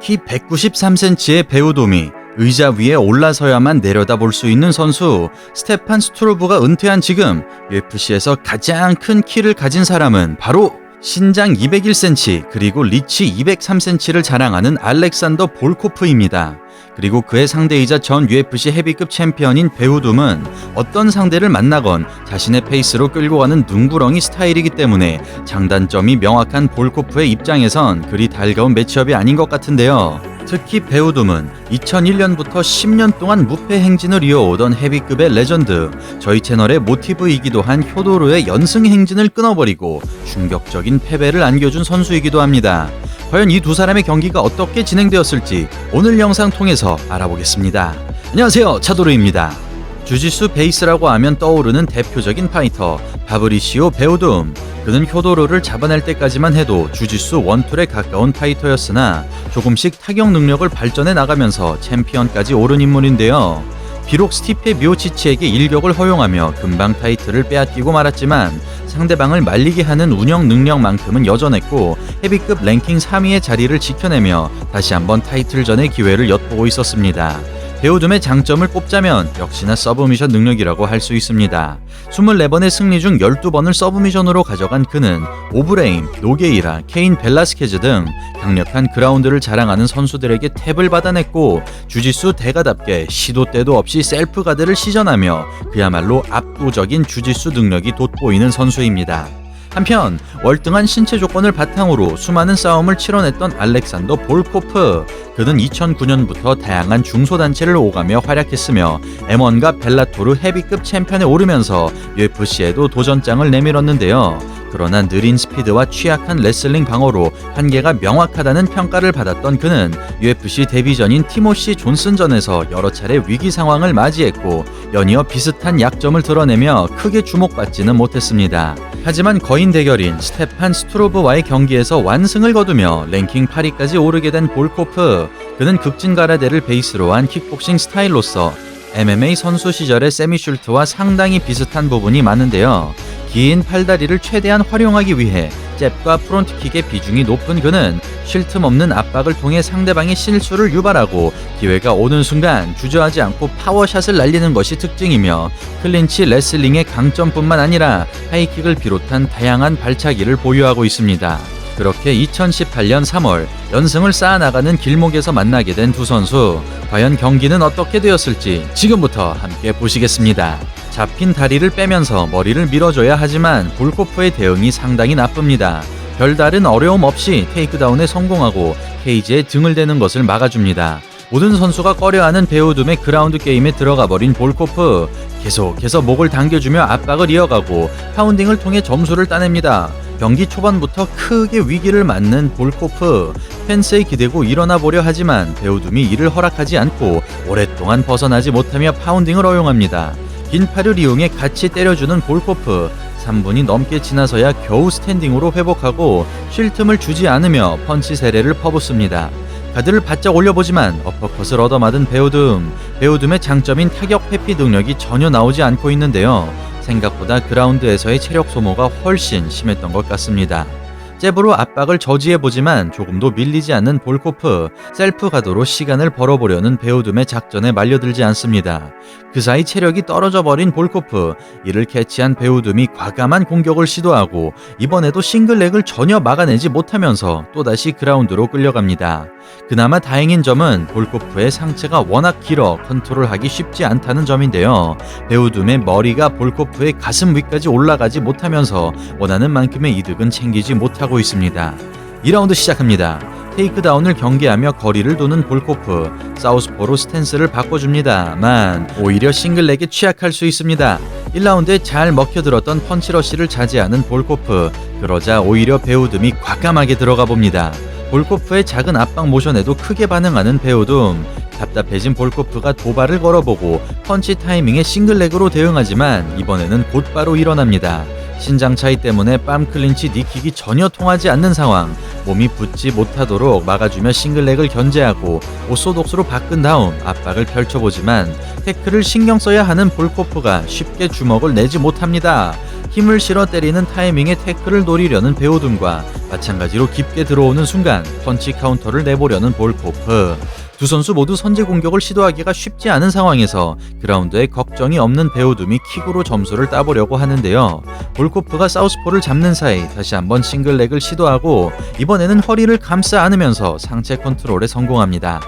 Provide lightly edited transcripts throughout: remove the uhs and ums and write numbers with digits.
키 193cm의 배우돔이 의자 위에 올라서야만 내려다볼 수 있는 선수 스테판 스투르브가 은퇴한 지금 UFC에서 가장 큰 키를 가진 사람은 바로 신장 201cm 그리고 리치 203cm를 자랑하는 알렉산더 볼코프입니다. 그리고 그의 상대이자 전 UFC 헤비급 챔피언인 배우둠은 어떤 상대를 만나건 자신의 페이스로 끌고 가는 둥구렁이 스타일이기 때문에 장단점이 명확한 볼코프의 입장에선 그리 달가운 매치업이 아닌 것 같은데요. 특히 배우둠은 2001년부터 10년 동안 무패 행진을 이어오던 헤비급의 레전드, 저희 채널의 모티브이기도 한 효도르의 연승 행진을 끊어버리고 충격적인 패배를 안겨준 선수이기도 합니다. 과연 이 두 사람의 경기가 어떻게 진행되었을지 오늘 영상 통해서 알아보겠습니다. 안녕하세요, 차도르입니다. 주짓수 베이스라고 하면 떠오르는 대표적인 파이터 파브리시오 배우둠. 그는 효도르를 잡아낼 때까지만 해도 주짓수 원툴에 가까운 파이터였으나 조금씩 타격 능력을 발전해 나가면서 챔피언까지 오른 인물인데요. 비록 스티페 미오치치에게 일격을 허용하며 금방 타이틀을 빼앗기고 말았지만 상대방을 말리게 하는 운영 능력만큼은 여전했고 헤비급 랭킹 3위의 자리를 지켜내며 다시 한번 타이틀전의 기회를 엿보고 있었습니다. 배우둠의 장점을 꼽자면 역시나 서브미션 능력이라고 할 수 있습니다. 24번의 승리 중 12번을 서브미션으로 가져간 그는 오브레인, 노게이라, 케인 벨라스케즈 등 강력한 그라운드를 자랑하는 선수들에게 탭을 받아냈고 주짓수 대가답게 시도 때도 없이 셀프 가드를 시전하며 그야말로 압도적인 주짓수 능력이 돋보이는 선수입니다. 한편 월등한 신체 조건을 바탕으로 수많은 싸움을 치러냈던 알렉산더 볼코프. 그는 2009년부터 다양한 중소단체를 오가며 활약했으며 M1과 벨라토르 헤비급 챔피언에 오르면서 UFC에도 도전장을 내밀었는데요. 그러나 느린 스피드와 취약한 레슬링 방어로 한계가 명확하다는 평가를 받았던 그는 UFC 데뷔전인 티모시 존슨전에서 여러 차례 위기 상황을 맞이했고 연이어 비슷한 약점을 드러내며 크게 주목받지는 못했습니다. 하지만 거인 대결인 스테판 스투로브와의 경기에서 완승을 거두며 랭킹 8위까지 오르게 된 볼코프. 그는 극진 가라데를 베이스로 한 킥복싱 스타일로서 MMA 선수 시절의 세미 슐트와 상당히 비슷한 부분이 많은데요. 긴 팔다리를 최대한 활용하기 위해 잽과 프론트킥의 비중이 높은 그는 쉴 틈 없는 압박을 통해 상대방의 실수를 유발하고 기회가 오는 순간 주저하지 않고 파워샷을 날리는 것이 특징이며 클린치 레슬링의 강점뿐만 아니라 하이킥을 비롯한 다양한 발차기를 보유하고 있습니다. 그렇게 2018년 3월 연승을 쌓아나가는 길목에서 만나게 된 두 선수. 과연 경기는 어떻게 되었을지 지금부터 함께 보시겠습니다. 잡힌 다리를 빼면서 머리를 밀어줘야 하지만 볼코프의 대응이 상당히 나쁩니다. 별다른 어려움 없이 테이크다운에 성공하고 케이지에 등을 대는 것을 막아줍니다. 모든 선수가 꺼려하는 배우둠의 그라운드 게임에 들어가버린 볼코프. 계속해서 목을 당겨주며 압박을 이어가고 파운딩을 통해 점수를 따냅니다. 경기 초반부터 크게 위기를 맞는 볼코프. 펜스에 기대고 일어나 보려 하지만 배우둠이 이를 허락하지 않고 오랫동안 벗어나지 못하며 파운딩을 허용합니다. 긴 팔을 이용해 같이 때려주는 볼코프. 3분이 넘게 지나서야 겨우 스탠딩으로 회복하고 쉴 틈을 주지 않으며 펀치 세례를 퍼붓습니다. 가드를 바짝 올려보지만 어퍼컷을 얻어맞은 배우둠. 배우둠의 장점인 타격 회피 능력이 전혀 나오지 않고 있는데요. 생각보다 그라운드에서의 체력 소모가 훨씬 심했던 것 같습니다. 잽으로 압박을 저지해보지만 조금도 밀리지 않는 볼코프. 셀프 가드로 시간을 벌어보려는 배우둠의 작전에 말려들지 않습니다. 그 사이 체력이 떨어져 버린 볼코프. 이를 캐치한 배우둠이 과감한 공격을 시도하고 이번에도 싱글렉을 전혀 막아내지 못하면서 또다시 그라운드로 끌려갑니다. 그나마 다행인 점은 볼코프의 상체가 워낙 길어 컨트롤하기 쉽지 않다는 점인데요. 배우둠의 머리가 볼코프의 가슴 위까지 올라가지 못하면서 원하는 만큼의 이득은 챙기지 못하고 있습니다. 2라운드 시작합니다. 테이크다운을 경계하며 거리를 두는 볼코프. 사우스포로 스탠스를 바꿔줍니다만 오히려 싱글렉에 취약할 수 있습니다. 1라운드에 잘 먹혀들었던 펀치러쉬를 자제하는 볼코프. 그러자 오히려 배우둠이 과감하게 들어가 봅니다. 볼코프의 작은 압박 모션에도 크게 반응하는 배우둠. 답답해진 볼코프가 도발을 걸어보고 펀치 타이밍에 싱글렉으로 대응하지만 이번에는 곧바로 일어납니다. 신장 차이 때문에 빰 클린치 니킥이 전혀 통하지 않는 상황, 몸이 붙지 못하도록 막아주며 싱글렉을 견제하고 오소독스로 바꾼 다음 압박을 펼쳐보지만 태클을 신경 써야 하는 볼코프가 쉽게 주먹을 내지 못합니다. 힘을 실어 때리는 타이밍에 태클을 노리려는 베오둠과 마찬가지로 깊게 들어오는 순간 펀치 카운터를 내보려는 볼코프. 두 선수 모두 선제 공격을 시도하기가 쉽지 않은 상황에서 그라운드에 걱정이 없는 베오둠이 킥으로 점수를 따보려고 하는데요. 볼코프가 사우스포를 잡는 사이 다시 한번 싱글렉을 시도하고 이번에는 허리를 감싸 안으면서 상체 컨트롤에 성공합니다.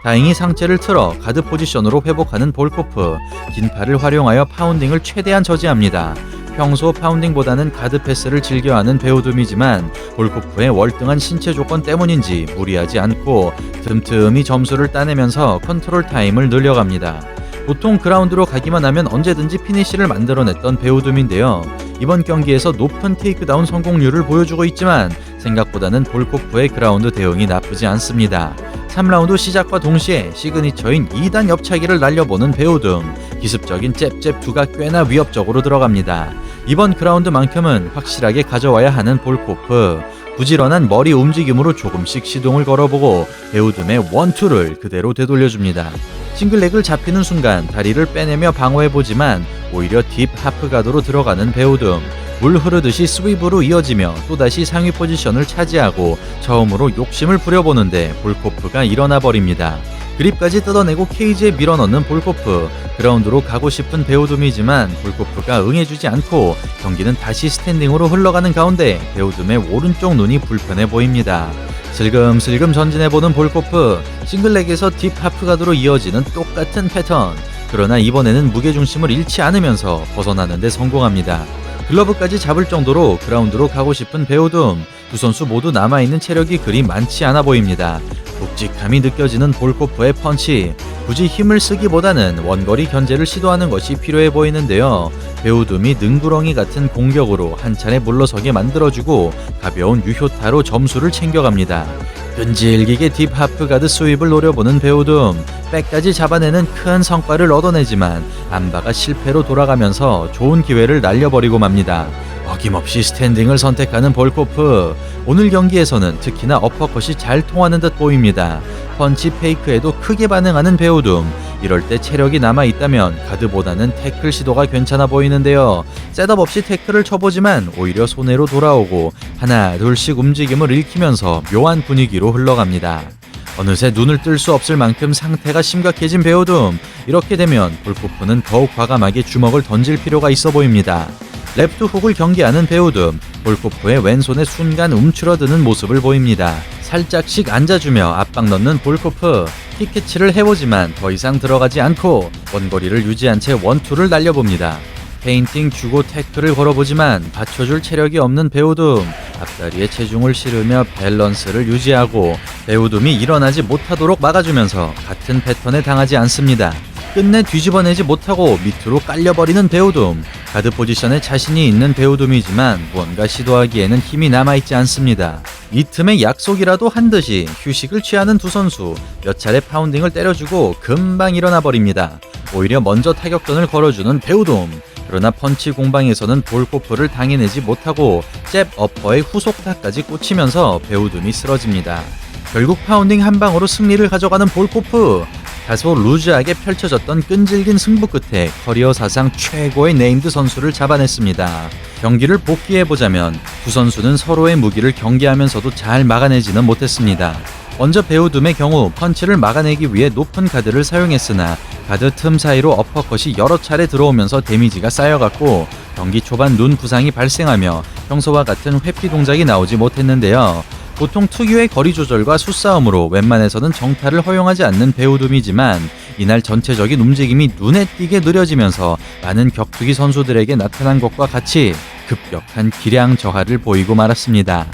다행히 상체를 틀어 가드 포지션으로 회복하는 볼코프, 긴 팔을 활용하여 파운딩을 최대한 저지합니다. 평소 파운딩보다는 가드 패스를 즐겨하는 베오둠이지만 볼코프의 월등한 신체 조건 때문인지 무리하지 않고 틈틈이 점수를 따내면서 컨트롤 타임을 늘려갑니다. 보통 그라운드로 가기만 하면 언제든지 피니시를 만들어냈던 베오둠인데요. 이번 경기에서 높은 테이크다운 성공률을 보여주고 있지만 생각보다는 볼코프의 그라운드 대응이 나쁘지 않습니다. 3라운드 시작과 동시에 시그니처인 2단 옆차기를 날려보는 베오둠, 기습적인 잽잽 두가 꽤나 위협적으로 들어갑니다. 이번 그라운드만큼은 확실하게 가져와야 하는 볼코프, 부지런한 머리 움직임으로 조금씩 시동을 걸어보고 베오둠의 원투를 그대로 되돌려줍니다. 싱글렉을 잡히는 순간 다리를 빼내며 방어해보지만 오히려 딥 하프가드로 들어가는 베오둠, 물 흐르듯이 스윕으로 이어지며 또다시 상위 포지션을 차지하고 처음으로 욕심을 부려보는데 볼코프가 일어나 버립니다. 그립까지 뜯어내고 케이지에 밀어넣는 볼코프, 그라운드로 가고 싶은 베오둠이지만 볼코프가 응해주지 않고 경기는 다시 스탠딩으로 흘러가는 가운데 베오둠의 오른쪽 눈이 불편해 보입니다. 슬금슬금 전진해보는 볼코프, 싱글렉에서 딥 하프가드로 이어지는 똑같은 패턴, 그러나 이번에는 무게중심을 잃지 않으면서 벗어나는 데 성공합니다. 글러브까지 잡을 정도로 그라운드로 가고 싶은 베오둠, 두 선수 모두 남아있는 체력이 그리 많지 않아 보입니다. 묵직함이 느껴지는 볼코프의 펀치, 굳이 힘을 쓰기보다는 원거리 견제를 시도하는 것이 필요해 보이는데요. 베오둠이 능구렁이 같은 공격으로 한 차례 물러서게 만들어주고 가벼운 유효타로 점수를 챙겨갑니다. 끈질기게 딥 하프가드 스윕을 노려보는 베오둠, 백까지 잡아내는 큰 성과를 얻어내지만 안바가 실패로 돌아가면서 좋은 기회를 날려버리고 맙니다. 어김없이 스탠딩을 선택하는 볼코프, 오늘 경기에서는 특히나 어퍼컷이 잘 통하는 듯 보입니다. 펀치 페이크에도 크게 반응하는 베오둠, 이럴 때 체력이 남아있다면 가드보다는 태클 시도가 괜찮아 보이는데요. 셋업 없이 태클을 쳐보지만 오히려 손해로 돌아오고 하나 둘씩 움직임을 읽히면서 묘한 분위기로 흘러갑니다. 어느새 눈을 뜰 수 없을 만큼 상태가 심각해진 베오둠, 이렇게 되면 볼코프는 더욱 과감하게 주먹을 던질 필요가 있어 보입니다. 레프트 훅을 경계하는 베오둠, 볼코프의 왼손에 순간 움츠러드는 모습을 보입니다. 살짝씩 앉아주며 압박 넣는 볼코프, 킥캐치를 해보지만 더 이상 들어가지 않고 원거리를 유지한 채 원투를 날려봅니다. 페인팅 주고 태클을 걸어보지만 받쳐줄 체력이 없는 베오둠, 앞다리에 체중을 실으며 밸런스를 유지하고 베오둠이 일어나지 못하도록 막아주면서 같은 패턴에 당하지 않습니다. 끝내 뒤집어내지 못하고 밑으로 깔려버리는 베오둠, 가드 포지션에 자신이 있는 베오둠이지만 무언가 시도하기에는 힘이 남아있지 않습니다. 이 틈에 약속이라도 한 듯이 휴식을 취하는 두 선수, 몇 차례 파운딩을 때려주고 금방 일어나 버립니다. 오히려 먼저 타격전을 걸어주는 베오둠, 그러나 펀치 공방에서는 볼코프를 당해내지 못하고 잽 어퍼의 후속타까지 꽂히면서 베오둠이 쓰러집니다. 결국 파운딩 한 방으로 승리를 가져가는 볼코프, 다소 루즈하게 펼쳐졌던 끈질긴 승부 끝에 커리어 사상 최고의 네임드 선수를 잡아냈습니다. 경기를 복귀해보자면 두 선수는 서로의 무기를 경계하면서도 잘 막아내지는 못했습니다. 먼저 베오둠의 경우 펀치를 막아내기 위해 높은 가드를 사용했으나 가드 틈 사이로 어퍼컷이 여러 차례 들어오면서 데미지가 쌓여갔고 경기 초반 눈 부상이 발생하며 평소와 같은 회피 동작이 나오지 못했는데요. 보통 특유의 거리 조절과 수싸움으로 웬만해서는 정타를 허용하지 않는 베오둠이지만 이날 전체적인 움직임이 눈에 띄게 느려지면서 많은 격투기 선수들에게 나타난 것과 같이 급격한 기량 저하를 보이고 말았습니다.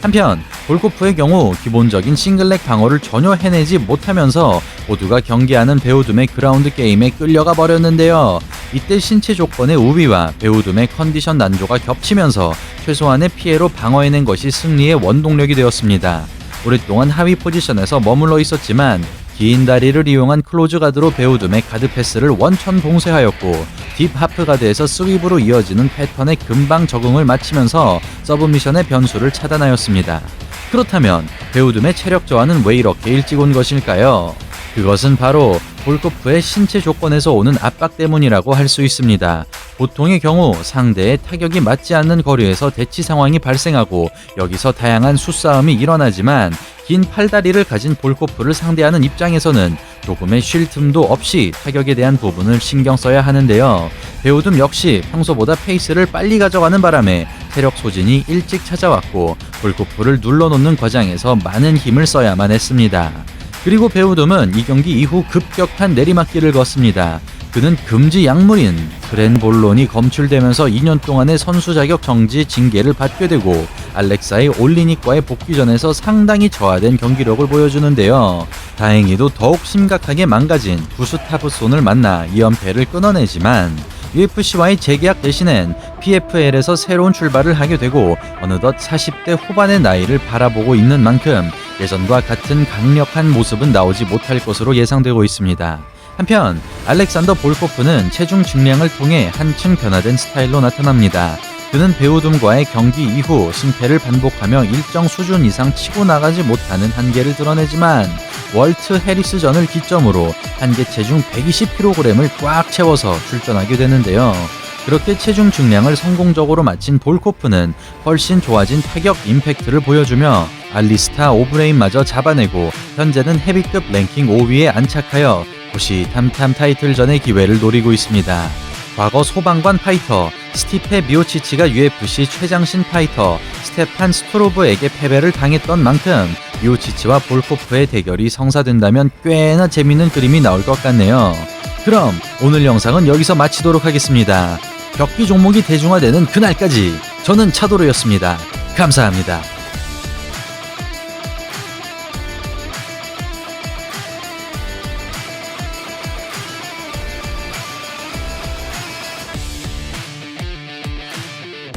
한편 볼코프의 경우 기본적인 싱글렉 방어를 전혀 해내지 못하면서 모두가 경계하는 베오둠의 그라운드 게임에 끌려가 버렸는데요. 이때 신체 조건의 우위와 베오둠의 컨디션 난조가 겹치면서 최소한의 피해로 방어해낸 것이 승리의 원동력이 되었습니다. 오랫동안 하위 포지션에서 머물러 있었지만 긴 다리를 이용한 클로즈 가드로 배우둠의 가드 패스를 원천 봉쇄하였고 딥 하프 가드에서 스윕으로 이어지는 패턴에 금방 적응을 마치면서 서브미션의 변수를 차단하였습니다. 그렇다면 배우둠의 체력 저하는 왜 이렇게 일찍 온 것일까요? 그것은 바로 볼코프의 신체 조건에서 오는 압박 때문이라고 할 수 있습니다. 보통의 경우 상대의 타격이 맞지 않는 거리에서 대치 상황이 발생하고 여기서 다양한 수싸움이 일어나지만 긴 팔다리를 가진 볼코프를 상대하는 입장에서는 조금의 쉴 틈도 없이 타격에 대한 부분을 신경 써야 하는데요. 배우둠 역시 평소보다 페이스를 빨리 가져가는 바람에 체력 소진이 일찍 찾아왔고 볼코프를 눌러놓는 과정에서 많은 힘을 써야만 했습니다. 그리고 배우둠은 이 경기 이후 급격한 내리막길을 걷습니다. 그는 금지 약물인 트렌볼론이 검출되면서 2년 동안의 선수 자격 정지 징계를 받게 되고 알렉사이 올리닉과의 복귀전에서 상당히 저하된 경기력을 보여주는데요. 다행히도 더욱 심각하게 망가진 구스타프손을 만나 2연패를 끊어내지만 UFC와의 재계약 대신엔 PFL에서 새로운 출발을 하게 되고 어느덧 40대 후반의 나이를 바라보고 있는 만큼 예전과 같은 강력한 모습은 나오지 못할 것으로 예상되고 있습니다. 한편 알렉산더 볼코프는 체중 증량을 통해 한층 변화된 스타일로 나타납니다. 그는 배우둠과의 경기 이후 승패를 반복하며 일정 수준 이상 치고 나가지 못하는 한계를 드러내지만 월트 해리스전을 기점으로 한계 체중 120kg을 꽉 채워서 출전하게 되는데요. 그렇게 체중 증량을 성공적으로 마친 볼코프는 훨씬 좋아진 타격 임팩트를 보여주며 알리스타 오브레인마저 잡아내고 현재는 헤비급 랭킹 5위에 안착하여 호시탐탐 타이틀전의 기회를 노리고 있습니다. 과거 소방관 파이터 스티페 미오치치가 UFC 최장신 파이터 스테판 스트로브에게 패배를 당했던 만큼 미오치치와 볼코프의 대결이 성사된다면 꽤나 재밌는 그림이 나올 것 같네요. 그럼 오늘 영상은 여기서 마치도록 하겠습니다. 격기 종목이 대중화되는 그날까지 저는 차도로였습니다. 감사합니다.